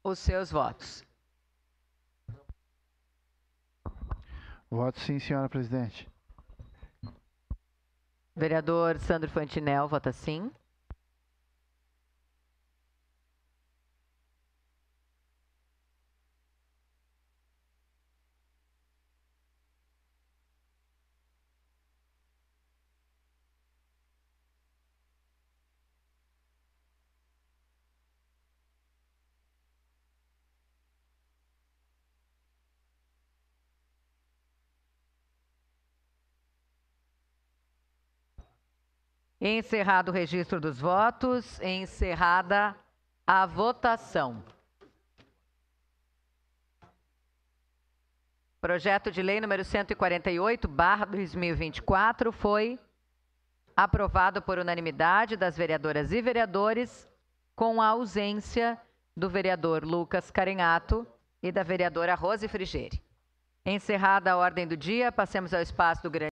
os seus votos. Voto sim, senhora presidente. Vereador Sandro Fantinel, vota sim. Encerrado o registro dos votos, encerrada a votação. Projeto de lei número 148/2024 foi aprovado por unanimidade das vereadoras e vereadores, com a ausência do vereador Lucas Carenhato e da vereadora Rose Frigeri. Encerrada a ordem do dia, passemos ao espaço do grande